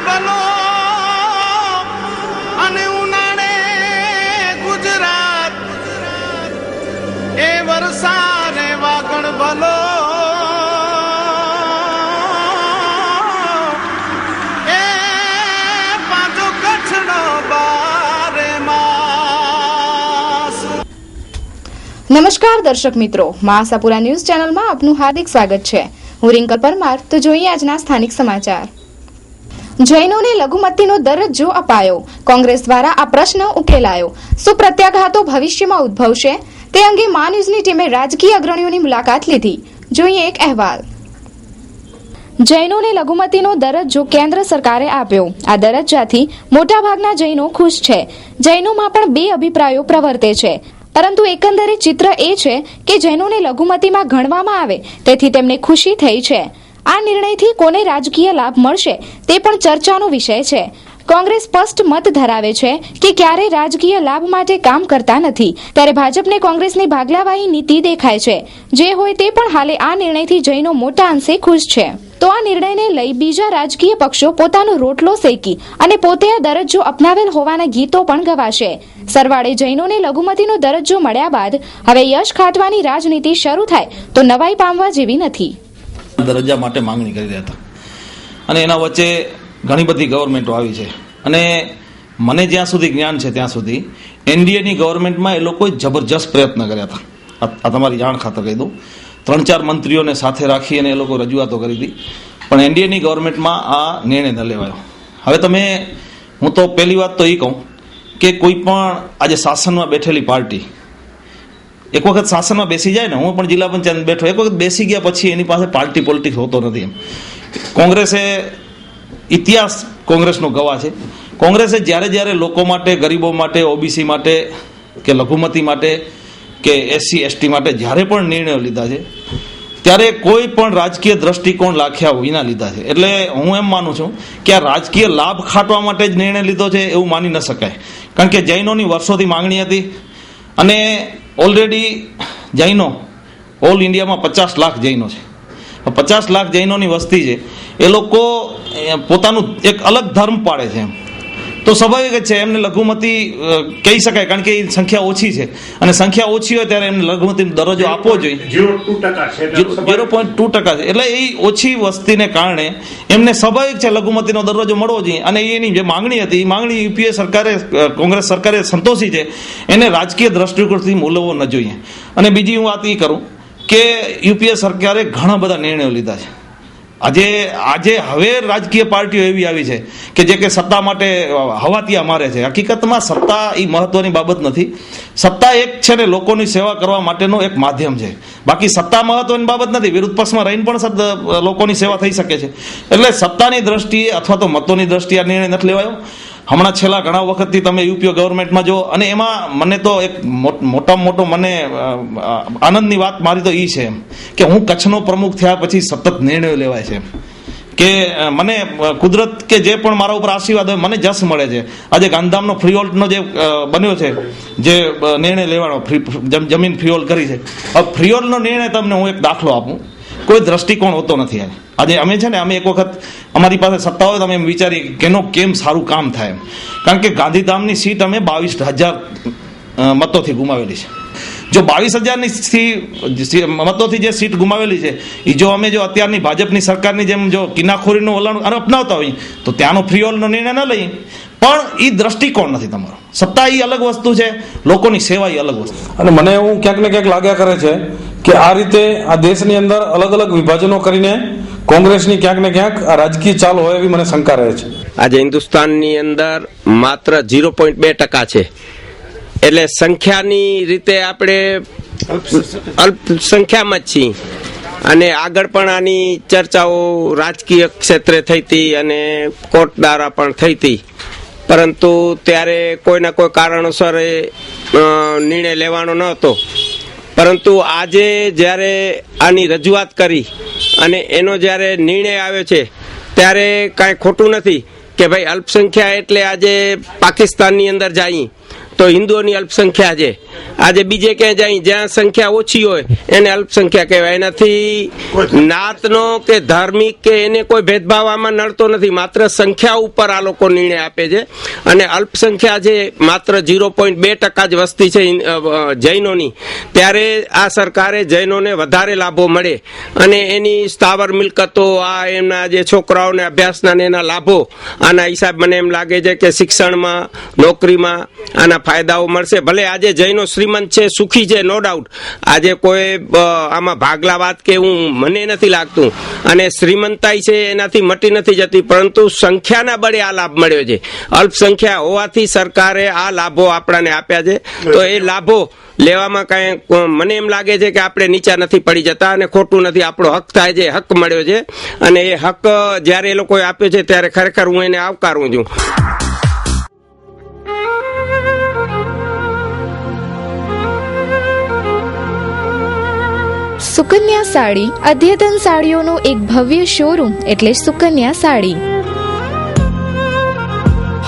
ભલો અને ઉનાળે ગુજરાત એ વરસાદ વાગણ ભલો એ પાછો કચ્છનો બારે માસ. નમસ્કાર દર્શક મિત્રો, મા આશાપુરા ન્યૂઝ ચેનલમાં આપનું હાર્દિક સ્વાગત છે. હું રિંકલ પરમાર. તો જોઈએ આજના સ્થાનિક સમાચાર. જૈનોને લઘુમતીનો દરજ્જો અપાયો, કોંગ્રેસ દ્વારા આ પ્રશ્ન ઉકેલાયો. શું પ્રત્યાઘાતો ભવિષ્યમાં ઉદ્ભવશે? તે અંગે મા ન્યૂઝની ટીમે રાજકીય અગ્રણીઓની મુલાકાત લીધી. જોઈએ એક અહેવાલ. જૈનોને લઘુમતીનો દરજ્જો કેન્દ્ર સરકારે આપ્યો. આ દરજ્જાથી મોટાભાગના જૈનો ખુશ છે. જૈનોમાં પણ બે અભિપ્રાયો પ્રવર્તે છે, પરંતુ એકંદરે ચિત્ર એ છે કે જૈનોને લઘુમતીમાં ગણવામાં આવે તેથી તેમને ખુશી થઈ છે. આ નિર્ણયથી કોને રાજકીય લાભ મળશે તે પણ ચર્ચાનો વિષય છે. કોંગ્રેસ સ્પષ્ટ મત ધરાવે છે કે ક્યારેય રાજકીય લાભ માટે કામ કરતા નથી, ત્યારે ભાજપને કોંગ્રેસની ભાગલાવાહી નીતિ દેખાય છે. જે હોય તે પણ હાલે આ નિર્ણયથી જૈનો મોટા અંશે ખુશ છે. તો આ નિર્ણયને લઈ બીજા રાજકીય પક્ષો પોતાનો રોટલો શેકી અને પોતે આ દરજ્જો અપનાવેલ હોવાના ગીતો પણ ગવાશે. સરવાળે જૈનોને લઘુમતીનો દરજ્જો મળ્યા બાદ હવે યશ ખાટવાની રાજનીતિ શરૂ થાય તો નવાઈ પામવા જેવી નથી. દરજ્જા માટે માંગણી કરી રહ્યા હતા અને એના વચ્ચે ઘણી બધી ગવર્મેન્ટો આવી છે અને મને જ્યાં સુધી જ્ઞાન છે ત્યાં સુધી એનડીએની ગવર્મેન્ટમાં એ લોકોએ જબરજસ્ત પ્રયત્ન કર્યા હતા. આ તમારી જાણ ખાતર કહી દઉં, 3-4 મંત્રીઓને સાથે રાખી અને એ લોકો રજૂઆતો કરી હતી, પણ એનડીએની ગવર્મેન્ટમાં આ નિર્ણય ન લેવાયો. હવે હું તો પહેલી વાત તો એ કહું કે કોઈ પણ આજે શાસનમાં બેઠેલી પાર્ટી એક વખત શાસનમાં બેસી જાય ને, હું પણ જિલ્લા પંચાયત બેઠો, એક વખત બેસી ગયા પછી એની પાસે પાર્ટી પોલિટિક્સ હોતો નથી. એમ કોંગ્રેસે ઇતિહાસ કોંગ્રેસનો ગવાહ છે. કોંગ્રેસે જ્યારે જ્યારે લોકો માટે, ગરીબો માટે, ઓબીસી માટે કે લઘુમતી માટે કે એસસી એસટી માટે જ્યારે પણ નિર્ણયો લીધા છે ત્યારે કોઈ પણ રાજકીય દ્રષ્ટિકોણ રાખ્યા વિના લીધા છે. એટલે હું એમ માનું છું કે આ રાજકીય લાભ ખાટવા માટે જ નિર્ણય લીધો છે એવું માની ન શકાય, કારણ કે જૈનોની વર્ષોથી માંગણી હતી અને ઓલરેડી જૈનો ઓલ ઇન્ડિયામાં 50 લાખ જૈનો છે. 50 લાખ જૈનોની વસ્તી છે. એ લોકો પોતાનું એક અલગ ધર્મ પાડે છે, એમ તો સ્વાભાવિક જ છે એમને લઘુમતી કહી શકાય, કારણ કે એ સંખ્યા ઓછી છે અને સંખ્યા ઓછી હોય ત્યારે એમને લઘુમતીનો દરજ્જો આપવો જોઈએ. 0.2% છે. એટલે એ ઓછી વસ્તીને કારણે એમને સ્વાભાવિક છે લઘુમતીનો દરજ્જો મળવો જોઈએ અને એની જે માંગણી હતી એ માંગણી યુપીએ સરકારે, કોંગ્રેસ સરકારે સંતોષી છે. એને રાજકીય દ્રષ્ટિકોણથી મૂલવવો ન જોઈએ. અને બીજી હું વાત એ કરું કે યુપીએ સરકારે ઘણા બધા નિર્ણયો લીધા છે. આજે હવે રાજકીય પાર્ટીઓ એવી આવી છે કે જે કે સત્તા માટે હવાતિયા મારે છે. હકીકતમાં સત્તા એ મહત્વની બાબત નથી. સત્તા એક છે ને લોકોની સેવા કરવા માટેનું એક માધ્યમ છે. બાકી સત્તા મહત્વની બાબત નથી. વિરુદ્ધ પક્ષમાં રહીને પણ લોકોની સેવા થઈ શકે છે. એટલે સત્તાની દ્રષ્ટિએ અથવા તો મતોની દ્રષ્ટિએ આ નિર્ણય નથી લેવાયો. હમણાં છેલ્લા ઘણા વખતથી તમે યુપીએ ગવર્મેન્ટમાં જો, અને એમાં મને તો એક મોટામાં મોટો મને આનંદની વાત મારી તો એ છે એમ કે હું કચ્છનો પ્રમુખ થયા પછી સતત નિર્ણયો લેવાય છે કે મને કુદરત કે જે પણ મારા ઉપર આશીર્વાદ હોય મને જશ મળે છે. આજે ગાંધીધામનો ફ્રીહોલ્ડનો જે બન્યો છે, જે નિર્ણય લેવાનો, જમીન ફ્રીહોલ્ડ કરી છે. હવે ફ્રીહોલ્ડનો નિર્ણય તમને હું એક દાખલો આપું, કોઈ દ્રષ્ટિકોણ હોતો નથી. આજે અમે છે ને, અમે એક વખત અમારી પાસે સત્તા હોય તો અમે એમ વિચારીએ કે કેમ સારું કામ થાય એમ, કારણ કે ગાંધીધામની સીટ અમે 22,000 મતોથી ગુમાવેલી છે. જો 22,000 મતોથી જે સીટ ગુમાવેલી છે એ જો અમે અત્યારની ભાજપની સરકારની જેમ જો કિનાખોરીનું વલણ અપનાવતા હોઈએ તો ત્યાંનો ફ્રીહોલ્ડનો નિર્ણય ન લઈએ. પણ એ દ્રષ્ટિકોણ નથી તમારો. સત્તા એ અલગ વસ્તુ છે, લોકોની સેવા એ અલગ વસ્તુ. અને મને એવું ક્યાંક ને ક્યાંક લાગ્યા કરે છે કે આ રીતે આ દેશની અંદર અલગ અલગ વિભાજનો કરીને કોંગ્રેસની ક્યાંક ને ક્યાંક આ રાજકીય ચાલ હોય એવી મને શંકા રહે છે. આજે હિન્દુસ્તાનની અંદર માત્ર 0.2% છે. એટલે સંખ્યાની રીતે આપણે અલ્પસંખ્યામાં જ છીએ અને આગળ પણ આની ચર્ચાઓ રાજકીય ક્ષેત્રે થઈ હતી અને કોર્ટ દ્વારા પણ થઈ હતી, પરંતુ ત્યારે કોઈના કોઈ કારણોસર નિર્ણય લેવાનો ન હતો. પરંતુ આજે જ્યારે આની રજૂઆત કરી અને એનો જ્યારે નિર્ણય આવ્યો છે ત્યારે કાંઈ ખોટું નથી કે ભાઈ અલ્પસંખ્યા એટલે આજે પાકિસ્તાનની અંદર જઈએ તો હિન્દુઓની અલ્પસંખ્યા છે આજે બીજે ક્યાંય જાય જ્યાં સંખ્યા ઓછી હોય એને અલ્પસંખ્યા કહેવાય. એનાથી નાતનો કે ધાર્મિક કે એને કોઈ ભેદભાવ આમાં નડતો નથી. માત્ર સંખ્યા ઉપર આ લોકો નિર્ણય આપે છે. અને અલ્પસંખ્યા જે માત્ર 0.2% જ વસ્તી છે જૈનોની, ત્યારે આ સરકારે જૈનોને વધારે લાભો મળે અને એની સ્થાવર મિલકતો, આ એમના જે છોકરાઓને અભ્યાસના એના લાભો, આના હિસાબ મને એમ લાગે છે કે શિક્ષણમાં, નોકરીમાં આના ફાયદાઓ મળશે. ભલે આજે જૈનો શ્રીમંત છે, સુખી છે, નો ડાઉટ. આજે કોઈ આમાં ભાગલા વાત કે મને નથી લાગતું. અને શ્રીમંતાઈ છે એનાથી મટી નથી જતી, પરંતુ સંખ્યાના બળે આ લાભ મળ્યો છે. અલ્પસંખ્યા હોવાથી સરકારે આ લાભો આપણાને આપ્યા છે. તો એ લાભો લેવામાં કાંઈ મને એમ લાગે છે કે આપણે નીચા નથી પડી જતા અને ખોટું નથી. આપણો હક થાય છે, હક મળ્યો છે. અને એ હક જ્યારે એ લોકોએ આપ્યો છે ત્યારે ખરેખર હું એને આવકારું છું. સુકન્યા સાડી અદ્યતન સાડીઓનો એક ભવ્ય શોરૂમ એટલે સુકન્યા સાડી.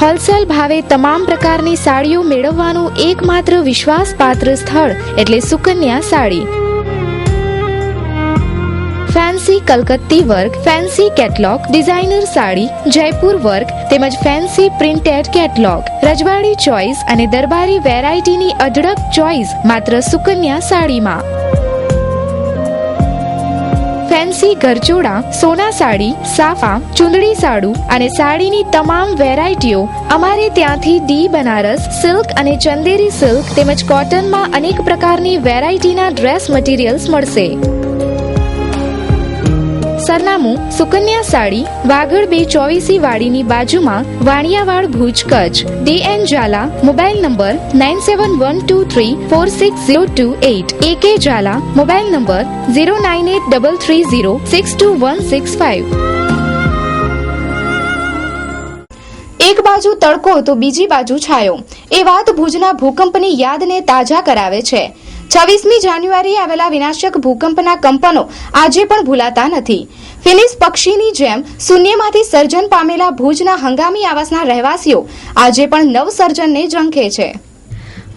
હોલસેલ ભાવે તમામ પ્રકારની સાડીઓ મેળવવાનું એકમાત્ર વિશ્વાસપાત્ર સ્થળ એટલે સુકન્યા સાડી. ફેન્સી કલકત્તી work, fancy catalogue, designer sari, Jaipur work તેમજ ફેન્સી પ્રિન્ટેડ કેટલોગ, રજવાડી ચોઇસ અને દરબારી વેરાયટીની અઢળક ચોઇસ માત્ર સુકન્યા સાડીમાં. ફેન્સી ગરચોડા, સોના સાડી, સાફા, ચુંદડી સાડુ અને સાડીની તમામ વેરાયટીઓ અમારે ત્યાંથી ડી બનારસ સિલ્ક અને ચંદેરી સિલ્ક તેમજ કોટનમાં અનેક પ્રકારની વેરાયટીના ડ્રેસ મટીરિયલ્સ મળશે. સરનામું સુકન્યા સાડી, વાગડ 224 વાડીની બાજુમાં, Vaniyavad, Bhuj, Kutch. DN Jhala, mobile number 9712346028. AK Jhala, mobile number 09833062165. એક બાજુ તડકો તો બીજી બાજુ છાયો, એ વાત ભુજના ભૂકંપની યાદને તાજા કરાવે છે. 26મી જાન્યુઆરીએ આવેલા વિનાશક ભૂકંપના કંપનો આજે પણ ભૂલાતા નથી. ફિનિક્સ પક્ષીની જેમ શૂન્યમાંથી સર્જન પામેલા ભુજના હંગામી આવાસના રહેવાસીઓ આજે પણ નવસર્જનને ઝંખે છે.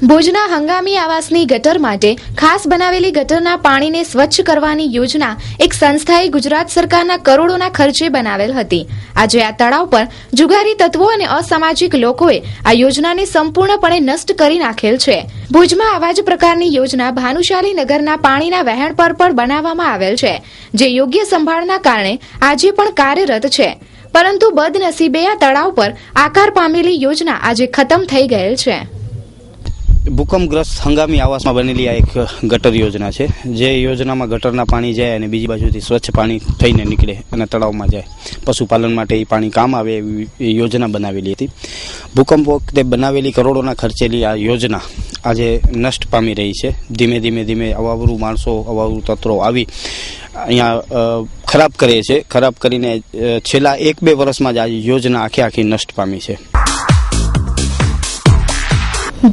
ભુજના હંગામી આવાસની ગટર માટે ખાસ બનાવેલી ગટરના પાણીને સ્વચ્છ કરવાની યોજના એક સંસ્થાએ ગુજરાત સરકારના કરોડોના ખર્ચે બનાવેલ હતી. આજે આ તળાવ પર જુગારી તત્વો અને અસામાજિક લોકોએ આ યોજનાને સંપૂર્ણપણે નષ્ટ કરી નાખેલ છે. ભુજમાં આવા જ પ્રકારની યોજના ભાનુશાલી નગરના પાણીના વહેણ પર પણ બનાવવામાં આવેલ છે, જે યોગ્ય સંભાળના કારણે આજે પણ કાર્યરત છે. પરંતુ બદનસીબે આ તળાવ પર આકાર પામેલી યોજના આજે ખતમ થઈ ગયેલ છે. ભૂકંપગ્રસ્ત હંગામી આવાસમાં બનેલી આ એક ગટર યોજના છે, જે યોજનામાં ગટરના પાણી જાય અને બીજી બાજુથી સ્વચ્છ પાણી થઈને નીકળે અને તળાવમાં જાય. પશુપાલન માટે એ પાણી કામ આવે એવી યોજના બનાવેલી હતી. ભૂકંપ વખતે બનાવેલી કરોડોના ખર્ચેલી આ યોજના આજે નષ્ટ પામી રહી છે. ધીમે ધીમે અવાવરું માણસો, અવાવરું તત્વો આવી અહીંયા ખરાબ કરે છે. ખરાબ કરીને છેલ્લા 1-2 વર્ષમાં જ આ યોજના આખી નષ્ટ પામી છે.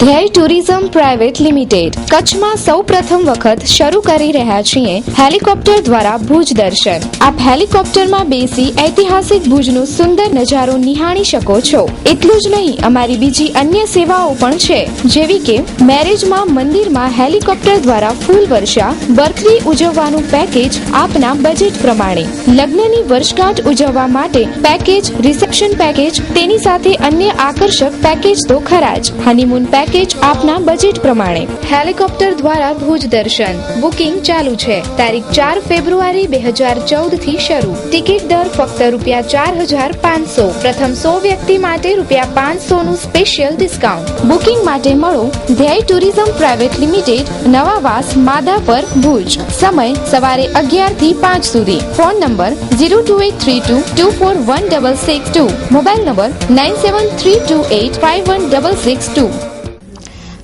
ધ્યેય ટુરિઝમ પ્રાઇવેટ લિમિટેડ કચ્છમાં સૌપ્રથમ વખત શરૂ કરી રહ્યા છીએ હેલિકોપ્ટર દ્વારા ભુજ દર્શન. આપ હેલિકોપ્ટરમાં બેસી ઐતિહાસિક ભુજનો સુંદર નજારો નિહાળી શકો છો. એટલું જ નહીં, અમારી બીજી અન્ય સેવાઓ પણ છે, જેવી કે મેરેજમાં મંદિરમાં હેલિકોપ્ટર દ્વારા ફૂલ વર્ષા, બર્થડે ઉજવવાનું પેકેજ આપના બજેટ પ્રમાણે, લગ્નની વર્ષગાંઠ ઉજવવા માટે પેકેજ, રિસેપ્શન પેકેજ, તેની સાથે અન્ય આકર્ષક પેકેજ તો ખરા જ. હનીમૂન પેકેજ આપના બજેટ પ્રમાણે. હેલિકોપ્ટર દ્વારા ભુજ દર્શન બુકિંગ ચાલુ છે. તારીખ 4 ફેબ્રુઆરી 2014 થી શરૂ. ટિકિટ દર ફક્ત ₹4,500. પ્રથમ 100 વ્યક્તિ માટે ₹500 નું સ્પેશિયલ ડિસ્કાઉન્ટ. બુકિંગ માટે મળો ધ્યેય tourism private limited, Navavas, Madhapar, Bhuj. સમય સવારે 11 થી 5 સુધી. Phone number 02832241662. Mobile number 9732851662.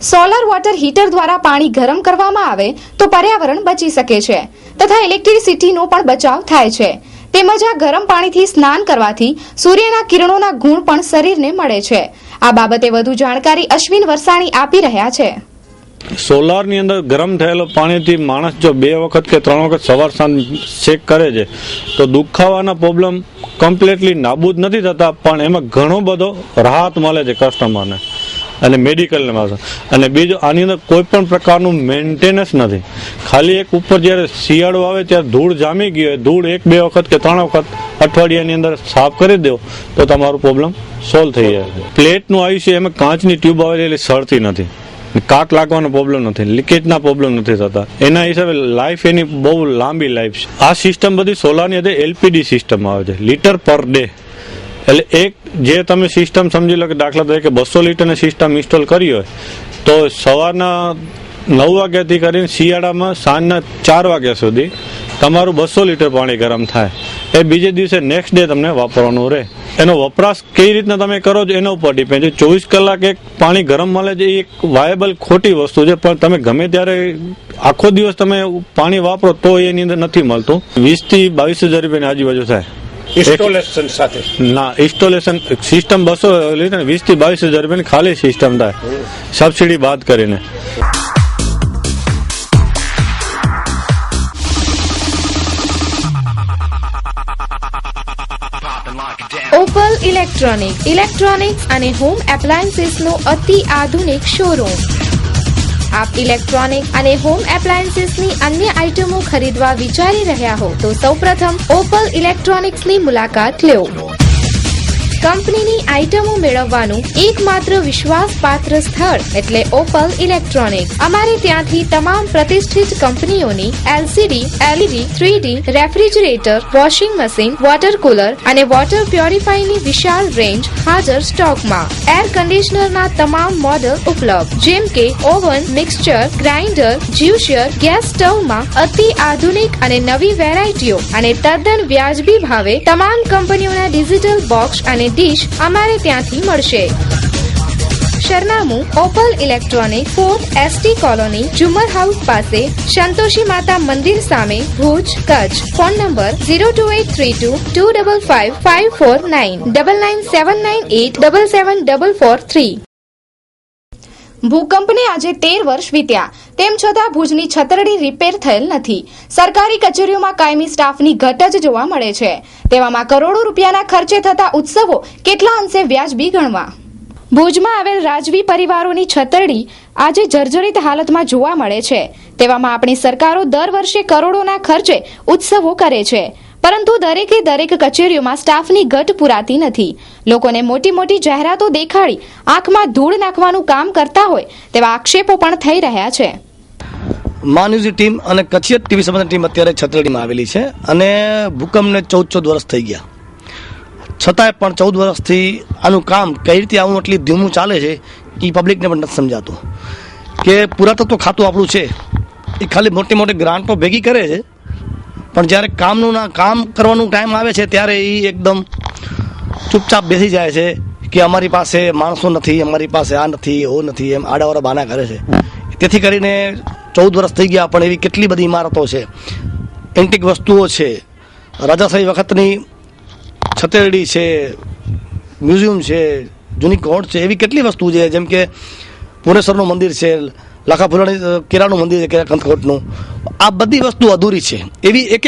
Solar water heater દ્વારા પાણી ગરમ કરવામાં આવે તો પર્યાવરણ બચી શકે છે તથા ઇલેક્ટ્રિસિટીનો પણ બચાવ થાય છે. તેમજ આ ગરમ પાણીથી સ્નાન કરવાથી સૂર્યના કિરણોના ગુણ પણ શરીરને મળે છે. આ બાબતે વધુ જાણકારી અશ્વિન વરસાણી આપી રહ્યા છે. સોલારની અંદર ગરમ થયેલો પાણીથી માણસ જો 2 વખત કે 3 વખત સવાર સાંજ ચેક કરે છે તો દુખાવાના પ્રોબ્લેમ કમ્પ્લીટલી નાબૂદ નથી થતા, પણ એમાં ઘણો બધો રાહત મળે છે કસ્ટમરને. અને મેડિકલમાં છે. અને બીજું આની અંદર કોઈ પણ પ્રકારનું મેન્ટેનન્સ નથી. ખાલી એક ઉપર જ્યારે શિયાળો આવે ત્યારે ધૂળ જામી ગઈ હોય, ધૂળ 1-2 વખત કે 3 વખત અઠવાડિયાની અંદર સાફ કરી દો તો તમારું પ્રોબ્લેમ સોલ્વ થઈ જાય. પ્લેટનું આયુષ્ય એમાં કાચની ટ્યુબ આવે એટલે સળતી નથી, કાટ લાગવાનો પ્રોબ્લેમ નથી, લીકેજના પ્રોબ્લેમ નથી થતા. એના હિસાબે લાઈફ એની બહુ લાંબી લાઈફ છે. આ સિસ્ટમ બધી સોલારની અંદર LPD સિસ્ટમ આવે છે, લીટર પર ડે. એટલે એક જે તમે સિસ્ટમ સમજી લો કે દાખલા તરીકે 200 લીટરની સિસ્ટમ ઇન્સ્ટોલ કરી હોય તો સવારના 9 વાગ્યાથી કરીને શિયાળામાં સાંજના 4 વાગ્યા સુધી તમારું 200 લીટર પાણી ગરમ થાય. એ બીજે દિવસે નેક્સ્ટ ડે તમને વાપરવાનું રહે. એનો વપરાશ કઈ રીતના તમે કરો છો એના ઉપર ડિપેન્ડ છે. 24 કલાક એક પાણી ગરમ મળે છે એ એક વાયેબલ ખોટી વસ્તુ છે, પણ તમે ગમે ત્યારે આખો દિવસ તમે પાણી વાપરો તો એની અંદર નથી મળતું. 20 થી 22 હજાર રૂપિયાની આજુબાજુ થાય ઇન્સ્ટોલેશન સાથે. ના, ઇન્સ્ટોલેશન સિસ્ટમ 200 લીટર 20 થી 22 હજાર રૂપિયાની ખાલી સિસ્ટમ થાય, સબસિડી બાદ કરીને. ઓપલ ઇલેક્ટ્રોનિક્સ અને હોમ એપ્લાયન્સીસ નો અતિ આધુનિક શોરૂમ. આપ ઇલેક્ટ્રોનિક અને હોમ એપ્લાયન્સીસ ની અન્ય આઇટમો ખરીદવા વિચારી રહ્યા હો તો સૌપ્રથમ ઓપલ ઇલેક્ટ્રોનિક્સ ની મુલાકાત લો. કંપનીની આઇટમો મેળવવાનું એકમાત્ર વિશ્વાસપાત્ર સ્થળ એટલે ઓપલ ઇલેક્ટ્રોનિક્સ. અમારે ત્યાંથી તમામ પ્રતિષ્ઠિત કંપનીઓની LCD, LED, 3D refrigerator, washing machine, water cooler અને વોટર પ્યોરિફાયરની વિશાળ રેન્જ હાજર સ્ટોકમાં. એર કન્ડિશનરના તમામ મોડલ ઉપલબ્ધ, જેમ કે oven, mixture, grinder, juicer, gas સ્ટવમાં અતિ આધુનિક અને નવી વેરાયટીઓ અને તદ્દન વ્યાજબી ભાવે તમામ કંપનીઓના ડિજિટલ બોક્સ અને ડીશ અમારે ત્યાંથી મળશે. સરનામું opal electronic, 4th ST colony, Jhumar house પાસે, સંતોષી માતા મંદિર સામે, ભુજ, કચ્છ. Phone number 02832 255 549 9979877443. ભૂકંપને આજે 13 વર્ષ વીત્યા, તેમ છતાં ભુજની છતરડી રિપેર થયેલ નથી. સરકારી કચેરીઓમાં કાયમી સ્ટાફની ઘટ જ જોવા મળે છે. તેવામાં કરોડો રૂપિયાના ખર્ચે થતા ઉત્સવો કેટલા અંશે વ્યાજબી ગણવા. ભુજમાં આવેલ રાજવી પરિવારોની છતરડી આજે જર્જરિત હાલતમાં જોવા મળે છે. તેવામાં આપણી સરકારો દર વર્ષે કરોડોના ખર્ચે ઉત્સવો કરે છે, પરંતુ દરેક કચેરીઓમાં સ્ટાફની ઘટ પૂરાતી નથી. લોકોને મોટી મોટી જાહેરાતો દેખાડી આંખમાં ધૂળ નાખવાનું કામ કરતા હોય તેવા આક્ષેપો પણ થઈ રહ્યા છે. માન્યુઝની ટીમ અને કચ્છિયત ટીવી સંબંધની ટીમ અત્યારે છતરડીમાં આવેલી છે અને ભૂકંપને 14 વર્ષ થઈ ગયા, છતાંય પણ 14 વર્ષથી આનું કામ કઈ રીતે આવું એટલી ધીમું ચાલે છે એ પબ્લિકને પણ નથી સમજાતું. કે પુરાતત્વ ખાતું આપણું છે એ ખાલી મોટી મોટી ગ્રાન્ટો ભેગી કરે છે, પણ જ્યારે કામ કરવાનું ટાઈમ આવે છે ત્યારે એ એકદમ ચૂપચાપ બેસી જાય છે કે અમારી પાસે માણસો નથી, અમારી પાસે આ નથી, એવો નથી, એમ આડાવાળા બહાના કરે છે. તેથી કરીને 14 વર્ષ થઈ ગયા, પણ એવી કેટલી બધી ઇમારતો છે, એન્ટિક વસ્તુઓ છે, રાજાશાહી વખતની છતરડી છે, મ્યુઝિયમ છે, જૂની કોર્ટ છે, એવી કેટલી વસ્તુ છે. જેમ કે પુણેશ્વરનું મંદિર છે, લાખાપુરાણી કેરાનું મંદિર છે, કેરા કંથકોટનું. આ બધી વસ્તુ અધૂરી છે. એવી એક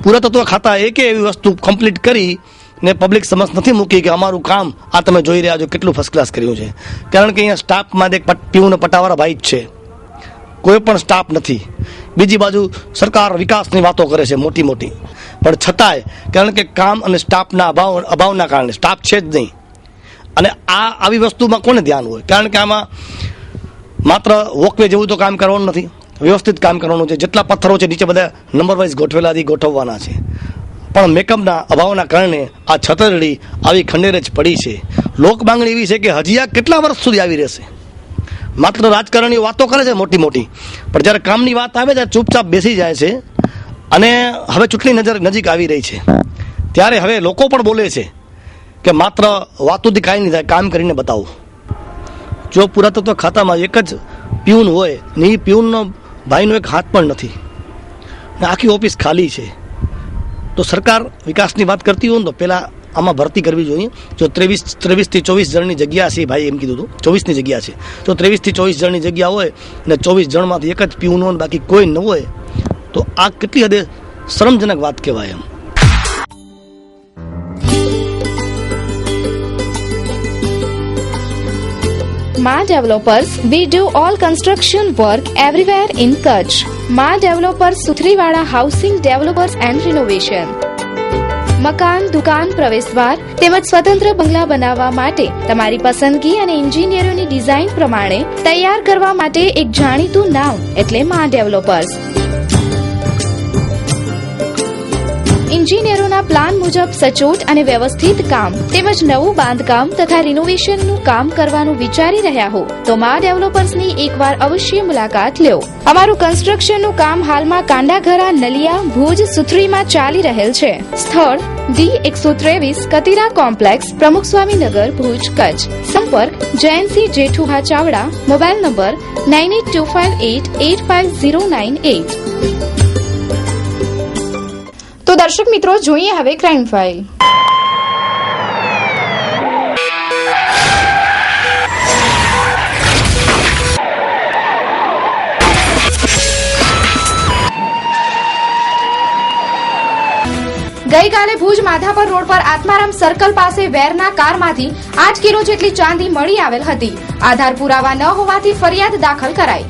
પુરાતત્વ ખાતા એવી વસ્તુ કમ્પ્લીટ કરી ને પબ્લિક સમક્ષ નથી મૂકી કે અમારું કામ આ તમે જોઈ રહ્યા છો કેટલું ફર્સ્ટ ક્લાસ કર્યું છે. કારણ કે અહીંયા સ્ટાફમાં એક પીવું પટાવાળા ભાઈ જ છે, કોઈ પણ સ્ટાફ નથી. બીજી બાજુ સરકાર વિકાસની વાતો કરે છે મોટી મોટી, પણ છતાંય કારણ કે કામ અને સ્ટાફના અભાવના કારણે સ્ટાફ છે જ નહીં. અને આવી વસ્તુમાં કોને ધ્યાન હોય? કારણ કે આમાં માત્ર વોકવે જેવું તો કામ કરવાનું નથી, વ્યવસ્થિત કામ કરવાનું છે. જેટલા પથ્થરો છે નીચે બધા નંબર વાઇઝ ગોઠવવાના છે, પણ મેકઅપના અભાવના કારણે આ છતરડી આવી ખંડેરે જ પડી છે. લોક માંગણી એવી છે કે હજી આ કેટલા વર્ષ સુધી આવી રહેશે? માત્ર રાજકારણીઓ વાતો કરે છે મોટી મોટી, પણ જ્યારે કામની વાત આવે ત્યારે ચૂપચાપ બેસી જાય છે. અને હવે ચૂંટણી નજીક આવી રહી છે ત્યારે હવે લોકો પણ બોલે છે કે માત્ર વાતોથી કાંઈ નહીં થાય, કામ કરીને બતાવો. જો પુરાતત્વ ખાતામાં એક જ પ્યુન હોય ને એ પ્યુનનો ભાઈનો એક હાથ પણ નથી ને આખી ઓફિસ ખાલી છે, તો સરકાર વિકાસની વાત કરતી હોય ને તો પહેલાં આમાં ભરતી કરવી જોઈએ. જો 23 થી 24 જણની જગ્યા છે, ભાઈ એમ કીધું હતું 24ની જગ્યા છે, તો 23 થી 24 જણની જગ્યા હોય ને 24 જણમાંથી એક જ પ્યુન હોય બાકી કોઈ ન હોય, તો આ કેટલી હદે શરમજનક વાત કહેવાય. એમ Ma Developers, we do all construction work everywhere in Kutch. Ma Developers, Suthriwada housing developers and renovation. મકાન, દુકાન, પ્રવેશદ્વાર તેમજ સ્વતંત્ર બંગલા બનાવવા માટે તમારી પસંદગી અને એન્જિનિયરોની ડિઝાઇન પ્રમાણે તૈયાર કરવા માટે એક જાણીતું નામ એટલે મા ડેવલપર્સ. એન્જિનિયરોના પ્લાન મુજબ સચોટ અને વ્યવસ્થિત કામ તેમજ નવું બાંધકામ તથા રિનોવેશનનું કામ કરવાનું વિચારી રહ્યા હો તો મા ડેવલપર્સની એકવાર અવશ્ય મુલાકાત લ્યો. અમારું કન્સ્ટ્રક્શનનું કામ હાલમાં કાંડાઘરા, નલિયા, ભુજ, સુથરીમાં ચાલી રહેલ છે. સ્થળ D123 કતિરા કોમ્પ્લેક્સ, પ્રમુખસ્વામીનગર, ભુજ, કચ્છ. સંપર્ક જયંતસિંહ જેઠુભા ચાવડા. Mobile number 9825885098. તો દર્શક મિત્રો, જોઈએ હવે ક્રાઇમ ફાઇલ. ગઈકાલે ભુજ માધાપર રોડ પર આત્મારામ સર્કલ પાસે વેરના કારમાંથી 8 કિલો જેટલી ચાંદી મળી આવેલ હતી. આધાર પુરાવા ન હોવાથી ફરિયાદ દાખલ કરાઈ.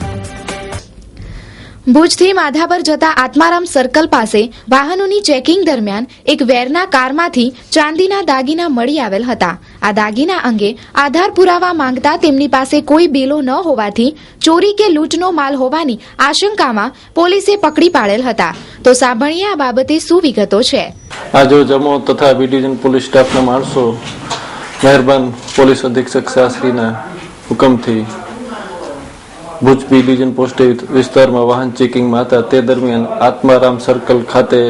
ભુજથી માધાપર જતા આત્મારામ સર્કલ પાસે વાહનોની ચેકિંગ દરમિયાન એક વેરના કારમાંથી ચાંદીના દાગીના મળી આવેલ હતા. આ દાગીના અંગે આધાર પુરાવા માંગતા તેમની પાસે કોઈ બિલો ન હોવાથી ચોરી કે લૂંટનો માલ હોવાની આશંકામાં પોલીસે પકડી પાડેલ હતા. તો સાંભળીએ આ બાબતે શું વિગતો છે. આજે જમો તથા બી ડિવિઝન પોલીસ સ્ટાફના માણસો મહેરબાન પોલીસ અધિક્ષક શાસ્ત્રીના હુકમથી ભુજ બી ડિવિઝન પોસ્ટ વિસ્તારમાં વાહન ચેકિંગમાં હતા. તે દરમિયાન આત્મારામ સર્કલ ખાતે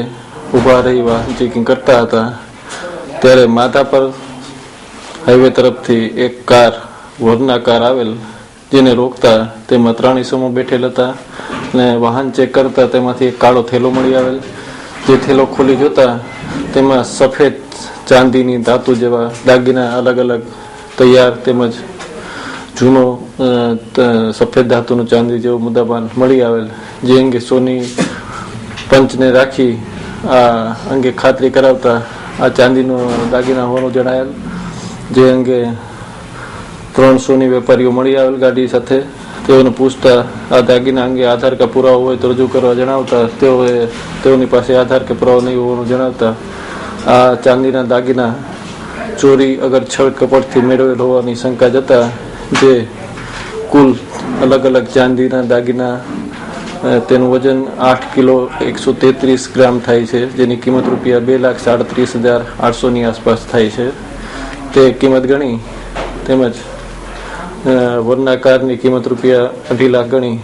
ઉભા રહી વાહન ચેકિંગ કરતા હતા ત્યારે માધાપર હાઈવે તરફથી એક કાર, વરના કાર આવેલ, જેને રોકતા તેમાં 3 ઈસમો બેઠેલ હતા અને વાહન ચેક કરતા તેમાંથી એક કાળો થેલો મળી આવેલ. જે થેલો ખોલી જોતા તેમાં સફેદ ચાંદીની ધાતુ જેવા દાગીના અલગ અલગ તૈયાર તેમજ જૂનો સફેદ ધાતુનું ચાંદી જેવો મુદ્દામાલ મળી આવેલ. જે અંગે સોની પંચને રાખી આ અંગે ખાતરી કરાવતા આ ચાંદીનો દાગીના હોવાનું જણાયેલ. જે અંગે 3 સોની વેપારીઓ મળી આવેલ ગાડી સાથે. તેઓને પૂછતા આ દાગીના અંગે આધાર કે પુરાવો હોય તો રજૂ કરવા જણાવતા તેઓની પાસે આધાર કે પુરાવો નહીં હોવાનું જણાવતા આ ચાંદીના દાગીના ચોરી અગર છળ કપટથી મેળવેલ હોવાની શંકા જતા જે કુલ અલગ અલગ ચાંદીના દાગીના તેનું વજન 8 કિલો 133 ગ્રામ થાય છે, જેની કિંમત રૂપિયા 2,37,800 આસપાસ થાય છે. તે કિંમત ગણી તેમજ વરના કારની કિંમત રૂપિયા 2.5 લાખ ગણી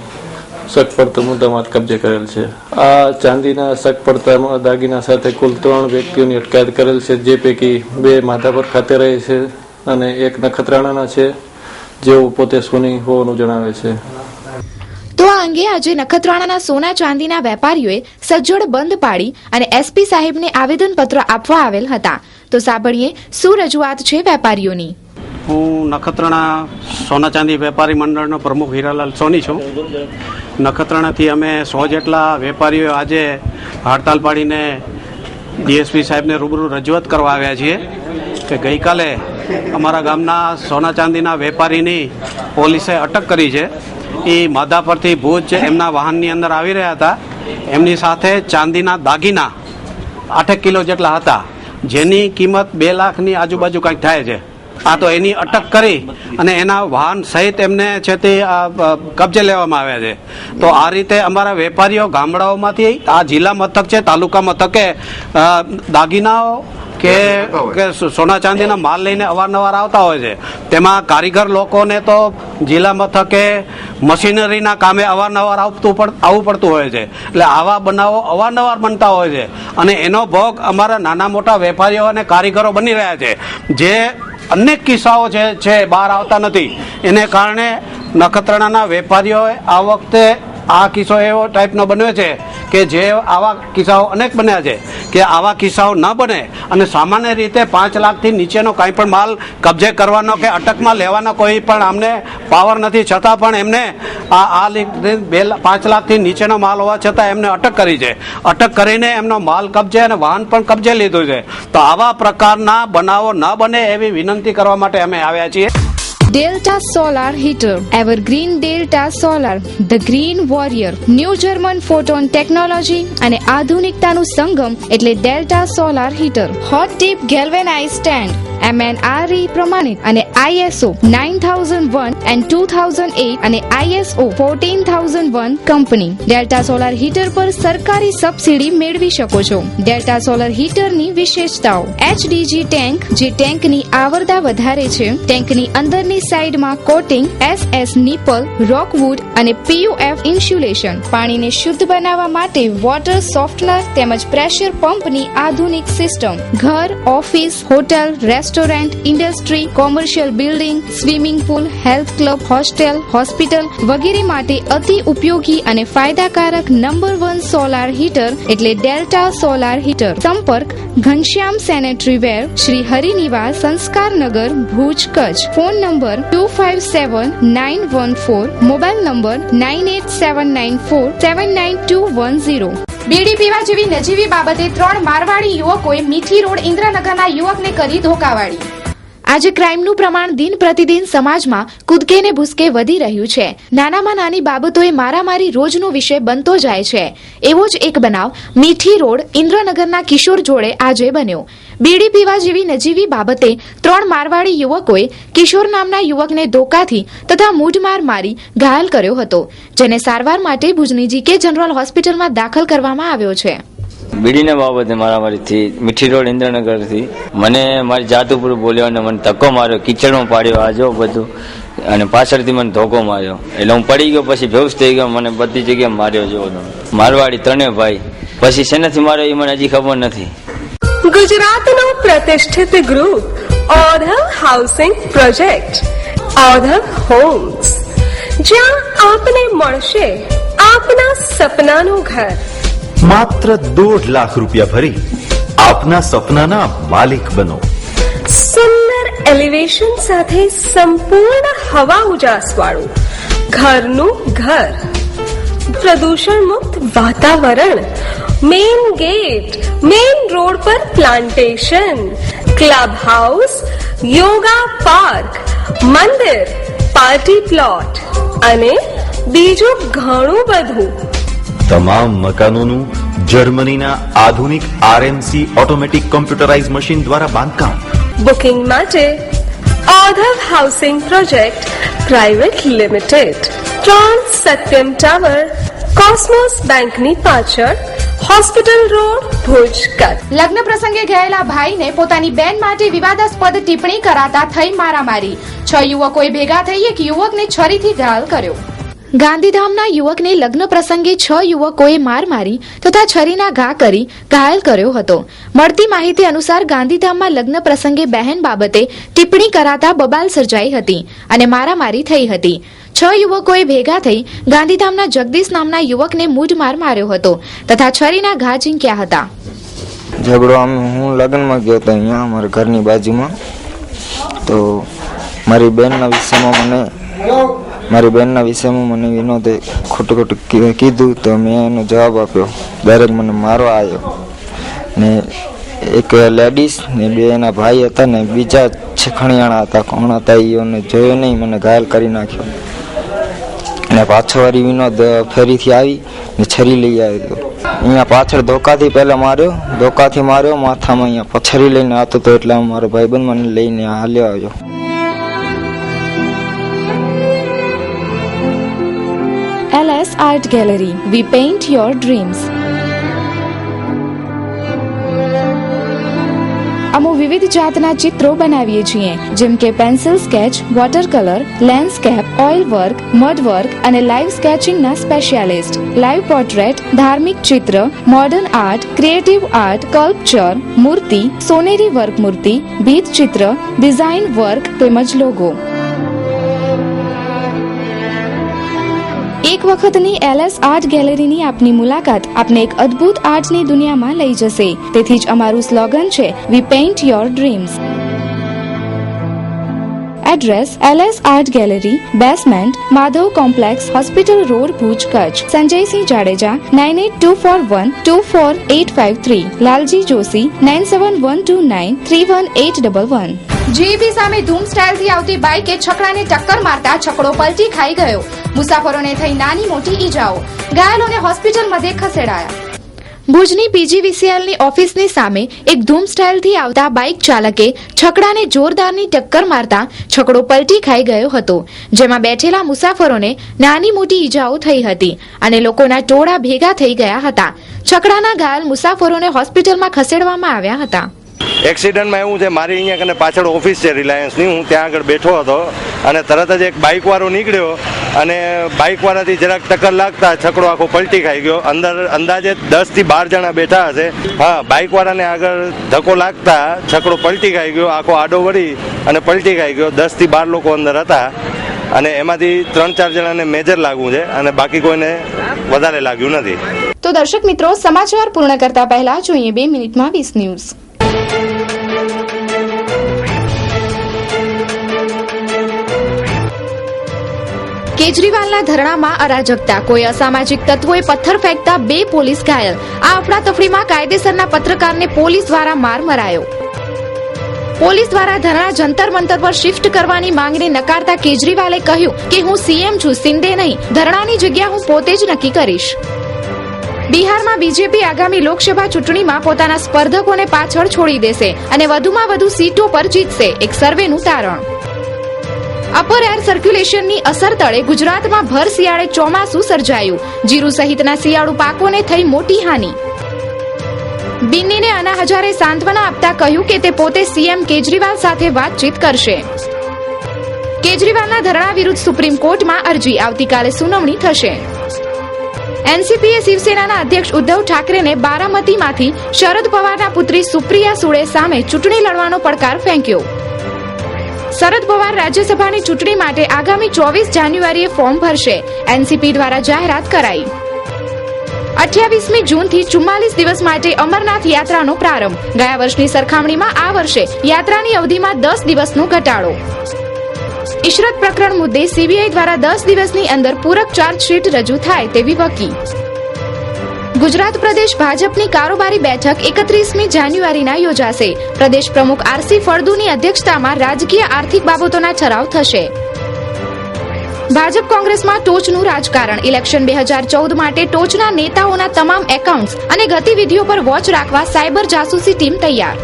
શક પડતર મુદ્દામાલ કબજે કરેલ છે. આ ચાંદીના શક પડતર દાગીના સાથે કુલ 3 વ્યક્તિઓની અટકાયત કરેલ છે, જે પૈકી 2 માધાપર ખાતે રહે છે અને 1 નખત્રાણાના છે, જેઓ પોતે સોની હોવાનું જણાવે છે. તો આ અંગે આજે નખત્રાણાના સોના ચાંદીના વેપારીઓએ સજ્જડ બંધ પાડી અને એસપી સાહેબને આવેદનપત્ર આપવા આવેલ હતા. તો સાંભળીએ શું રજૂઆત છે વેપારીઓની. હું નખત્રાણા સોના ચાંદી વેપારી મંડળનો પ્રમુખ હીરાલાલ સોની છું. નખત્રાણાથી અમે 100 જેટલા વેપારીઓ આજે હડતાલ પાડીને ડીએસપી સાહેબને રૂબરૂ રજૂઆત કરવા આવ્યા છીએ કે ગઈકાલે અમારા ગામના સોના ચાંદીના વેપારીની પોલીસે અટક કરી છે. એ માધાપરથી ભુજ એમના વાહનની અંદર આવી રહ્યા હતા. એમની સાથે ચાંદીના દાગીના 8 કિલો જેટલા હતા, જેની કિંમત 2 લાખની આજુબાજુ કંઈક થાય છે. આ તો એની અટક કરી અને એના વાહન સહિત એમને છે તે કબજે લેવામાં આવ્યા છે. તો આ રીતે અમારા વેપારીઓ ગામડાઓમાંથી આ જિલ્લા મથક છે, તાલુકા મથકે દાગીનાઓ કે સોના ચાંદીના માલ લઈને અવારનવાર આવતા હોય છે. તેમાં કારીગર લોકોને તો જિલ્લા મથકે મશીનરીના કામે અવારનવાર આવવું પડતું હોય છે. એટલે આવા બનાવો અવારનવાર બનતા હોય છે અને એનો ભોગ અમારા નાના મોટા વેપારીઓ અને કારીગરો બની રહ્યા છે. જે અનેક કિસ્સાઓ છે બહાર આવતા નથી. એને કારણે નખત્રાણાના વેપારીઓએ આ વખતે આ કિસ્સો એવો ટાઈપનો બન્યો છે કે જે આવા કિસ્સાઓ અનેક બન્યા છે કે આવા કિસ્સાઓ ન બને અને સામાન્ય રીતે 5 લાખથી નીચેનો કંઈ પણ માલ કબજે કરવાનો કે અટકમાં લેવાનો કોઈ પણ અમને પાવર નથી, છતાં પણ એમને આ 5 લાખથી નીચેનો માલ હોવા છતાં એમને અટક કરી છે. અટક કરીને એમનો માલ કબજે અને વાહન પણ કબજે લીધું છે. તો આવા પ્રકારના બનાવો ન બને એવી વિનંતી કરવા માટે અમે આવ્યા છીએ. Delta Solar Heater, Evergreen Delta Solar, The Green Warrior, new German photon technology અને આધુનિકતાનું સંગમ એટલે delta solar heater. Hot tip galvanise stand, MNRE પ્રમાણિત અને ISO 9001 and 2008 અને ISO 14001 company. Delta solar heater પર સરકારી સબસિડી મેળવી શકો છો. ડેલ્ટા સોલાર હીટરની વિશેષતાઓ: HDG ટેન્ક, જે ટેન્કની આવરદા વધારે છે. ટેન્કની અંદરની સાઈડમાં કોટિંગ, SS નિપલ, રોકવુડ અને PUF ઇન્સ્યુલેશન. પાણીને શુદ્ધ બનાવવા માટે વોટર સોફ્ટનર તેમજ પ્રેશર પંપની આધુનિક સિસ્ટમ. ઘર, office, hotel, restaurant, industry, commercial building, swimming pool, health club, hostel, hospital વગેરે માટે અતિ ઉપયોગી અને ફાયદાકારક નંબર 1 સોલાર હીટર એટલે ડેલ્ટા સોલાર હીટર. સંપર્ક Ghanshyam sanitary ware, Shri Harinivas, Sanskarnagar, Bhuj, Kutch. Phone number 257914, mobile number 9879479210. બીડી પીવા જેવી નજીવી બાબતે 3 મારવાડી યુવકોએ મીઠી રોડ ઇન્દ્રનગરના યુવકને કરી ધોકાવાળી. આજે ક્રાઇમનું પ્રમાણ દિન પ્રતિદિન સમાજમાં કૂદકે ને ભૂસકે વધી રહ્યું છે. નાનામાં નાની બાબતોએ મારામારી રોજનો વિષય બનતો જાય છે. એવો જ એક બનાવ મીઠી રોડ ઇન્દ્રનગરના કિશોર જોડે આજે બન્યો. બીડી પીવા જેવી નજીવી બાબતે 3 મારવાડી યુવકોએ કિશોર નામના યુવકને ધોકાથી તથા મૂઢમાર મારી ઘાયલ કર્યો હતો, જેને સારવાર માટે ભુજની GK જનરલ હોસ્પિટલમાં દાખલ કરવામાં આવ્યો છે. બીડીના બાબતે મારામારીથી મીઠી રોડ ઇન્દ્રનગરથી મને મારી જાત ઉપર બોલ્યો અને મને ધક્કો માર્યો, કિચડમાં પાડ્યો, આ જો બધું, અને પાછળથી મને ધોકો માર્યો. એટલે હું પડી ગયો, પછી બેહોશ થઈ ગયો. મને બધી જગ્યાએ માર્યો જો મારવાડી 3 ભાઈ. પછી શેનાથી માર્યો એ મને હજી ખબર નથી. ગુજરાતનો પ્રતિષ્ઠિત ગ્રુપ ઓધવ હાઉસિંગ પ્રોજેક્ટ, ઓધવ હોમ્સ, જ્યાં આપને મળશે આપના સપનાનું ઘર. માત્ર 1.5 લાખ રૂપિયા ભરી આપના સપનાના માલિક બનો. સુંદર એલિવેશન સાથે સંપૂર્ણ હવા ઉજાસ વાળું ઘરનું ઘર, પ્રદૂષણ મુક્ત વાતાવરણ, મેઇન ગેટ, મેઇન રોડ પર plantation, club house, yoga park, મંદિર, પાર્ટી પ્લોટ અને બીજું ઘણું બધું. તમામ મકાનોનું જર્મનીના આધુનિક RMC ઓટોમેટિક કોમ્પ્યુટરાઇઝ મશીન દ્વારા બાંધકામ. બુકિંગ માટે Odhav housing project private limited, 3 Satyam tower, cosmos બેંકની પાછળ, હોસ્પિટલ રોડ, ભુજ, કચ્છ. લગ્ન પ્રસંગે ગયેલા ભાઈને પોતાની બેન માટે વિવાદાસ્પદ ટિપ્પણી કરાતા થઈ મારામારી. 6 યુવકોએ ભેગા થઈ એક યુવકને છરીથી ઘાયલ કર્યો. ગાંધીધામના યુવકને લગ્ન પ્રસંગે 6 યુવકોએ માર મારી તથા છરીના ઘા કરી ઘાયલ કર્યો હતો. મળતી માહિતી અનુસાર ગાંધીધામમાં લગ્ન પ્રસંગે બહેન બાબતે ટિપ્પણી કરાતા બબાલ સર્જાઈ હતી અને મારામારી થઈ હતી. 6 યુવકોએ ભેગા થઈ ગાંધીધામના જગદીશ નામના યુવકને મૂઢમાર માર્યો હતો તથા છરીના ઘા ઝીંક્યા હતા. ઝઘડો હું લગ્નમાં ગયો હતો અહીંયા અમારા ઘરની બાજુમાં. તો મારી બેનના વિષયમાં મને વિનોદે ખોટું કીધું તો મેં એનો જવાબ આપ્યો. ડાયરેક્ટ મને મારવા આવ્યો ને એક લેડીઝ ને 2 એના ભાઈ હતા ને બીજા ખણિયાણા હતા. કોણ હતા એને જોયો નહીં, મને ઘાયલ કરી નાખ્યો. અને પાછો વારી વિનોદ ફેરીથી આવી ને છરી લઈ આવ્યો. અહીંયા પાછળ ધોકાથી પહેલા માર્યો, માથામાં અહીંયા છરી લઈને આવતો હતો એટલે મારો ભાઈબંધ મને લઈને હાલ્યો આવ્યો. LS Art Gallery, we paint your dreams. અમે વિવિધ જાતના ચિત્રો બનાવીએ છીએ, જેમ કે pencil sketch, water colour, landscape, oil work, mud work અને લાઈવ સ્કેચિંગના સ્પેશિયાલિસ્ટ. લાઈવ પોર્ટ્રેટ, ધાર્મિક ચિત્ર, modern art, creative art, sculpture, મૂર્તિ, સોનેરી વર્ક મૂર્તિ, ભીત ચિત્ર, ડિઝાઇન વર્ક તેમજ લોગો. એક વખતની LS આર્ટ ગેલેરીની આપની મુલાકાત આપને એક અદ્ભુત આર્ટની દુનિયામાં લઈ જશે. તેથી જ અમારું સ્લોગન છે, we paint your dreams. Address: LS art gallery, basement, Madhav complex, hospital road, Bhuj, Kutch. Sanjaysinh Jadeja 9824124853, Lalji Joshi 9712931811. GEB સામે ધૂમ સ્ટાઇલથી આવતી બાઇકે છકડાને ટક્કર મારતા છકડો પલટી ખાઈ ગયો. મુસાફરોને થઈ નાની મોટી ઈજાઓ. ઘાયલોને હોસ્પિટલ મધ્યે ખસેડાયા. ભુજની પીજીવીસીએલની ઓફિસની સામે એક ધૂમ સ્ટાઇલથી આવતા બાઇક ચાલકે છકડાને જોરદારની ટક્કર મારતા છકડો પલટી ખાઈ ગયો હતો, જેમાં બેઠેલા મુસાફરોને નાની મોટી ઈજાઓ થઈ હતી અને લોકોના ટોળા ભેગા થઈ ગયા હતા. છકડાના ઘાયલ મુસાફરોને હોસ્પિટલમાં ખસેડવામાં આવ્યા હતા. એક્સિડન્ટમાં એવું છે, મારી અહીંયા કને પાછળ ઓફિસ છે રિલાયન્સની, હું ત્યાં આગળ બેઠો હતો અને તરત જ એક બાઇકવાળો નીકળ્યો અને બાઇકવાળાથી જરાક ટક્કર લાગતા છકડો આખો પલટી ખાઈ ગયો. અંદર અંદાજે 10 થી 12 જણા બેઠા હશે. હા, બાઇકવાળાને આગળ ધક્કો લાગતા છકડો પલટી ખાઈ ગયો, આખો આડો વળી અને પલટી ખાઈ ગયો. 10 થી 12 લોકો અંદર હતા અને એમાંથી 3-4 જણાને મેજર લાગ્યું છે અને બાકી કોઈને વધારે લાગ્યું નથી. તો દર્શક મિત્રો, સમાચાર પૂર્ણ કરતા પહેલા જોઈએ 2 મિનિટમાં 20 ન્યૂઝ. કેજરીવાલના ધરણામાં અરાજકતા. કોઈ અસામાજિક તત્વોએ પથ્થર ફેંકતા 2 પોલીસ ઘાયલ. આ અફડાતફડીમાં કાયદેસરના પત્રકારને પોલીસ દ્વારા માર મરાયો. પોલીસ દ્વારા ધરણા જંતર મંતર પર શિફ્ટ કરવાની માંગને નકારતા કેજરીવાલે કહ્યું કે હું સીએમ છું, શિંદે નહીં. ધરણાની જગ્યા હું પોતે જ નક્કી કરીશ. બિહારમાં બીજેપી આગામી લોકસભા ચૂંટણીમાં પોતાના સ્પર્ધકોને પાછળ છોડી દેશે અને વધુમાં વધુ સીટો પર જીતશે, એક સર્વેનું તારણ. અપર એર સર્ક્યુલેશનની અસર તળે ગુજરાતમાં ભર શિયાળે ચોમાસું સર્જાયું. જીરું સહિતના શિયાળુ પાકોને થઈ મોટી હાનિ. બિન્નીને અના હજારે સાંત્વના આપતા કહ્યું કે તે પોતે સીએમ કેજરીવાલ સાથે વાતચીત કરશે. કેજરીવાલના ધરણા વિરુદ્ધ સુપ્રીમ કોર્ટમાં અરજી. આવતીકાલે સુનાવણી થશે. એનસીપીએ શિવસેનાના અધ્યક્ષ ઉદ્ધવ ઠાકરેને બારામતીમાંથી શરદ પવારના પુત્રી સુપ્રિયા સુળે સામે ચૂંટણી લડવાનો પડકાર ફેંક્યો. શરદ પવાર રાજ્યસભાની ચૂંટણી માટે આગામી 24 જાન્યુઆરીએ ફોર્મ ભરશે. એનસીપી દ્વારા જાહેરાત કરાઈ. 28મી જૂનથી 44 દિવસ માટે અમરનાથ યાત્રાનો પ્રારંભ. ગયા વર્ષની સરખામણીમાં આ વર્ષે યાત્રાની અવધિમાં 10 દિવસનો ઘટાડો. ઇશરત પ્રકરણ મુદ્દે સીબીઆઈ દ્વારા 10 દિવસની અંદર પૂરક ચાર્જશીટ રજૂ થાય તેવી વકી. ગુજરાત પ્રદેશ ભાજપની કારોબારી બેઠક 31મી જાન્યુઆરીના યોજાશે. પ્રદેશ પ્રમુખ આરસી ફળદુની અધ્યક્ષતામાં રાજકીય આર્થિક બાબતોના ઠરાવ થશે. ભાજપ કોંગ્રેસમાં ટોચનું રાજકારણ. ઇલેક્શન 2014 માટે ટોચના નેતાઓના તમામ એકાઉન્ટ્સ અને ગતિવિધિઓ પર વોચ રાખવા સાયબર જાસૂસી ટીમ તૈયાર.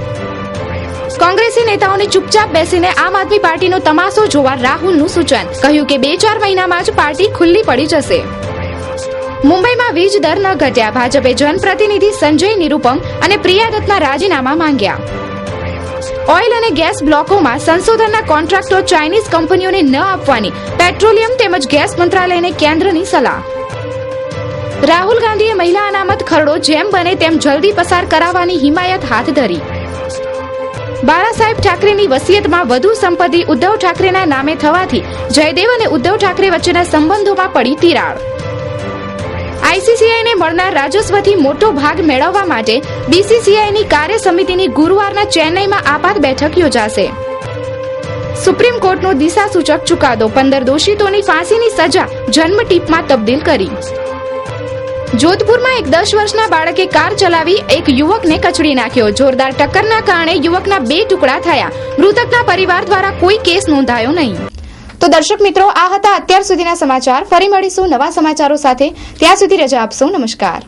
કોંગ્રેસી નેતાઓને ચૂપચાપ બેસીને આમ આદમી પાર્ટીનો તમાશો જોવા રાહુલનું સૂચન. કહ્યું કે 2-4 મહિનામાં જ પાર્ટી ખુલ્લી પડી જશે. મુંબઈમાં વીજ દર ન ઘટ્યા. ભાજપે જનપ્રતિનિધિ સંજય નિરૂપમ અને પ્રિયા દત્તના રાજીનામા માંગ્યા. ઓઇલ અને ગેસ બ્લોકોમાં સંશોધનના કોન્ટ્રાક્ટો ચાઇનીઝ કંપનીઓને ન આપવાની પેટ્રોલિયમ તેમજ ગેસ મંત્રાલયને કેન્દ્રની સલાહ. રાહુલ ગાંધીએ મહિલા અનામત ખરડો જેમ બને તેમ જલ્દી પસાર કરાવવાની હિમાયત હાથ ધરી. બાળા સાહેબ ઠાકરેની વસિયતમાં વધુ સંપત્તિ ઉદ્ધવ ઠાકરેના નામે થવાથી જયદેવ અને ઉદ્ધવ ઠાકરે વચ્ચેના સંબંધોમાં પડી તિરાડ. આઈસીસીઆઈને મળનાર રાજસ્વથી મોટો ભાગ મેળવવા માટે બીસીસીઆઈની કાર્ય સમિતિની ગુરુવારના ચેન્નઈમાં આપાત બેઠક યોજાશે. સુપ્રીમ કોર્ટનો દિશાસૂચક ચુકાદો. 15 દોષિતોની ફાંસીની સજા જન્મટીપમાં તબદીલ કરી. જોધપુરમાં એક 10 વર્ષના બાળકે કાર ચલાવી એક યુવકને કચડી નાખ્યો. જોરદાર ટક્કરના કારણે યુવકના 2 ટુકડા થયા. મૃતકના પરિવાર દ્વારા કોઈ કેસ નોંધાયો નહીં. તો દર્શક મિત્રો, આ હતા અત્યાર સુધીના સમાચાર. ફરી મળીશું નવા સમાચારો સાથે. ત્યાં સુધી રજા આપશો. નમસ્કાર.